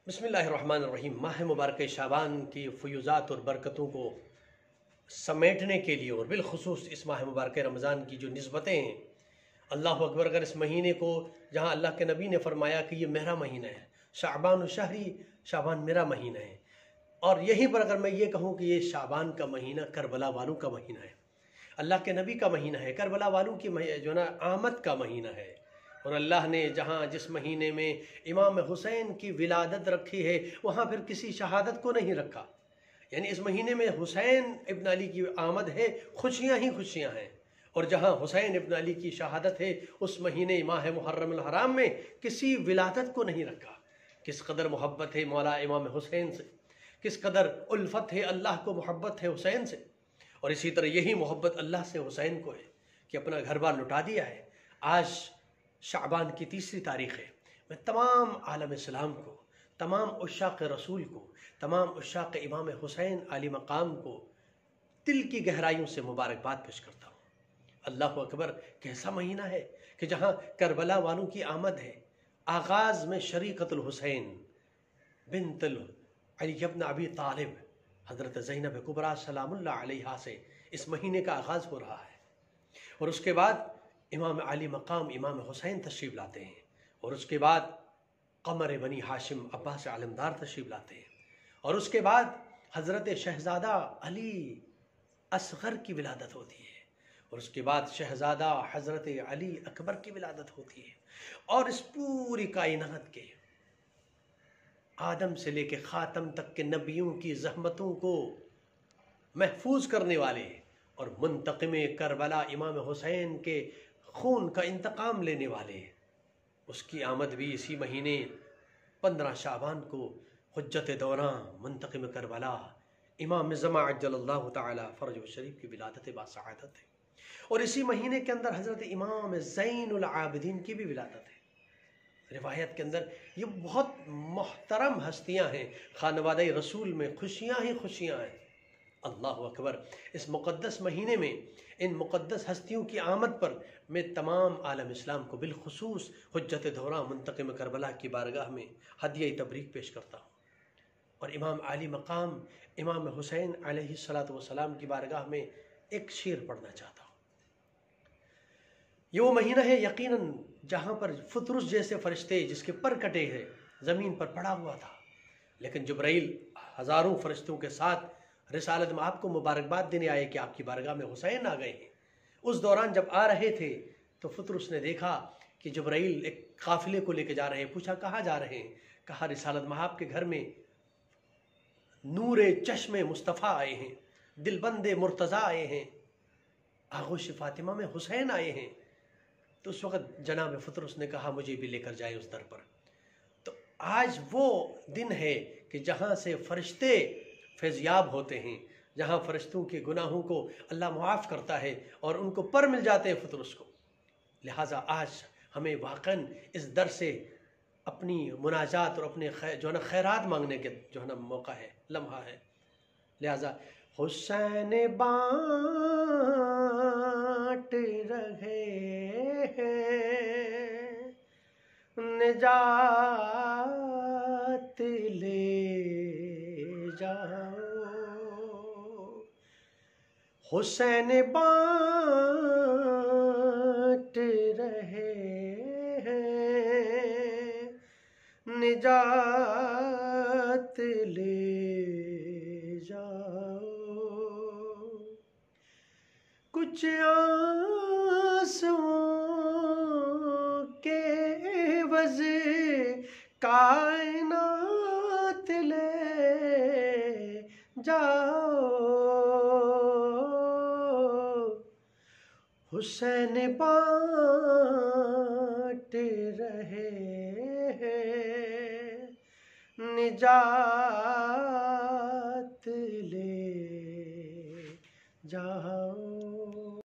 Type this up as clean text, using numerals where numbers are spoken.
بسم اللہ الرحمن الرحیم۔ ماہ مبارک شعبان کی فیوزات اور برکتوں کو سمیٹنے کے لیے اور بالخصوص اس ماہ مبارک رمضان کی جو نسبتیں ہیں، اللہ اکبر، اگر اس مہینے کو جہاں اللہ کے نبی نے فرمایا کہ یہ میرا مہینہ ہے، شعبان و شہری، شعبان میرا مہینہ ہے، اور یہیں پر اگر میں یہ کہوں کہ یہ شعبان کا مہینہ کربلا والوں کا مہینہ ہے، اللہ کے نبی کا مہینہ ہے، کربلا والوں کی جو نا آمد کا مہینہ ہے، اور اللہ نے جہاں جس مہینے میں امام حسین کی ولادت رکھی ہے وہاں پھر کسی شہادت کو نہیں رکھا، یعنی اس مہینے میں حسین ابن علی کی آمد ہے، خوشیاں ہی خوشیاں ہیں، اور جہاں حسین ابن علی کی شہادت ہے اس مہینے ماہ محرم الحرام میں کسی ولادت کو نہیں رکھا۔ کس قدر محبت ہے مولا امام حسین سے، کس قدر الفت ہے، اللہ کو محبت ہے حسین سے، اور اسی طرح یہی محبت اللہ سے حسین کو ہے کہ اپنا گھر بار لٹا دیا ہے۔ آج شعبان کی 3 تاریخ ہے۔ میں تمام عالم اسلام کو، تمام عشاق رسول کو، تمام عشاق امام حسین علی مقام کو دل کی گہرائیوں سے مبارکباد پیش کرتا ہوں۔ اللہ اکبر، کیسا مہینہ ہے کہ جہاں کربلا والوں کی آمد ہے۔ آغاز میں شریقت الحسین بنت علی بن ابی طالب حضرت زینب کبریٰ سلام اللہ علیہا سے اس مہینے کا آغاز ہو رہا ہے، اور اس کے بعد امام علی مقام امام حسین تشریف لاتے ہیں، اور اس کے بعد قمر بنی ہاشم عباس علمدار تشریف لاتے ہیں، اور اس کے بعد حضرت شہزادہ علی اصغر کی ولادت ہوتی ہے، اور اس کے بعد شہزادہ حضرت علی اکبر کی ولادت ہوتی ہے، اور اس پوری کائنات کے آدم سے لے کے خاتم تک کے نبیوں کی زحمتوں کو محفوظ کرنے والے اور منتقم کربلا امام حسین کے خون کا انتقام لینے والے، اس کی آمد بھی اسی مہینے 15 شعبان کو حجت دوراں منتقم کربلا امام زماں عجل اللہ تعالی فرجہ شریف کی ولادت باسعادت ہے، اور اسی مہینے کے اندر حضرت امام زین العابدین کی بھی ولادت ہے۔ روایت کے اندر یہ بہت محترم ہستیاں ہیں، خانوادہ رسول میں خوشیاں ہی خوشیاں ہیں۔ اللہ اکبر، اس مقدس مہینے میں ان مقدس ہستیوں کی آمد پر میں تمام عالم اسلام کو بالخصوص حجت دوراں منتقم کربلا کی بارگاہ میں ہدیہ تبریک پیش کرتا ہوں، اور امام علی مقام امام حسین علیہ السلام کی بارگاہ میں ایک شعر پڑھنا چاہتا ہوں۔ یہ وہ مہینہ ہے یقیناً جہاں پر فطرس جیسے فرشتے جس کے پر کٹے ہیں زمین پر پڑا ہوا تھا، لیکن جبرائیل ہزاروں فرشتوں کے ساتھ رسالت میں آپ کو مبارکباد دینے آئے کہ آپ کی بارگاہ میں حسین آ گئے ہیں۔ اس دوران جب آ رہے تھے تو فطرس نے دیکھا کہ جبرائیل ایک قافلے کو لے کے جا رہے ہیں، پوچھا کہاں جا رہے ہیں؟ کہا رسالت محاب کے گھر میں نور چشم مصطفیٰ آئے ہیں، دل بند مرتضیٰ آئے ہیں، آغوش فاطمہ میں حسین آئے ہیں۔ تو اس وقت جناب فطرس نے کہا مجھے بھی لے کر جائے اس در پر۔ تو آج وہ دن ہے کہ جہاں سے فرشتے فیضیاب ہوتے ہیں، جہاں فرشتوں کے گناہوں کو اللہ معاف کرتا ہے اور ان کو پر مل جاتے ہیں فطرس کو۔ لہٰذا آج ہمیں واقعاً اس در سے اپنی مناجات اور اپنے جو ہے نا خیرات مانگنے کے جو ہے نا موقع ہے، لمحہ ہے۔ لہٰذا حسین بانٹ رہے ہیں نجات لے جاؤ، حسین بانٹ رہے ہیں نجات لے جاؤ، کچھ آنسوؤں کے عوض کائنات لے جاؤ، حسین بانٹ رہے ہیں نجات لے جاؤ۔